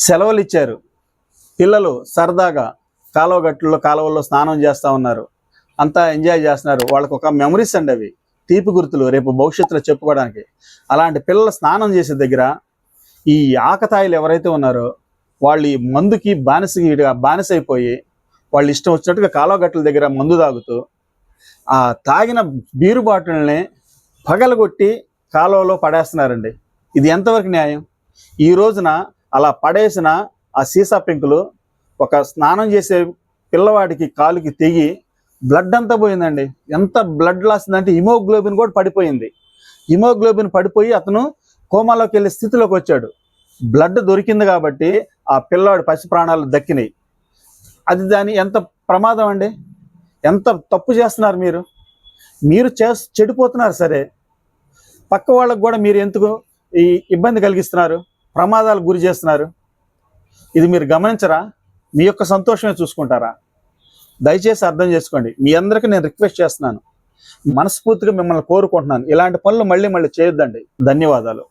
సెలవులు ఇచ్చారు. పిల్లలు సరదాగా కాలువల్లో స్నానం చేస్తూ ఉన్నారు. అంతా ఎంజాయ్ చేస్తున్నారు. వాళ్ళకు ఒక మెమరీస్ అండి, అవి తీపి గుర్తులు రేపు భవిష్యత్తులో చెప్పుకోవడానికి. అలాంటి పిల్లలు స్నానం చేసే దగ్గర ఈ ఆకతాయిలు ఎవరైతే ఉన్నారో వాళ్ళు ఈ మందుకి బానిసైపోయి వాళ్ళు ఇష్టం వచ్చినట్టుగా కాలువగట్ల దగ్గర మందు తాగుతూ ఆ తాగిన బీరు బాటిల్ని పగలగొట్టి కాలువలో పడేస్తున్నారండి. ఇది ఎంతవరకు న్యాయం? ఈ రోజున అలా పడేసిన ఆ సీసా పెంకులు ఒక స్నానం చేసే పిల్లవాడికి కాలుకి తెగి బ్లడ్ అంతా పోయిందండి. ఎంత బ్లడ్ లాస్ అంటే హిమోగ్లోబిన్ కూడా పడిపోయింది. హిమోగ్లోబిన్ పడిపోయి అతను కోమాలోకి వెళ్ళే స్థితిలోకి వచ్చాడు. బ్లడ్ దొరికింది కాబట్టి ఆ పిల్లవాడి పసి ప్రాణాలు దక్కినాయి. అది దాని ఎంత ప్రమాదం అండి! ఎంత తప్పు చేస్తున్నారు మీరు చెడిపోతున్నారు. సరే, పక్క వాళ్ళకు కూడా మీరు ఎందుకు ఈ ఇబ్బంది కలిగిస్తున్నారు, ప్రమాదాలకు గురి చేస్తున్నారు? ఇది మీరు గమనించరా? మీ యొక్క సంతోషమే చూసుకుంటారా? దయచేసి అర్థం చేసుకోండి. మీ అందరికీ నేను రిక్వెస్ట్ చేస్తున్నాను, మనస్ఫూర్తిగా మిమ్మల్ని కోరుకుంటున్నాను, ఇలాంటి పనులు మళ్ళీ చేయొద్దండి. ధన్యవాదాలు.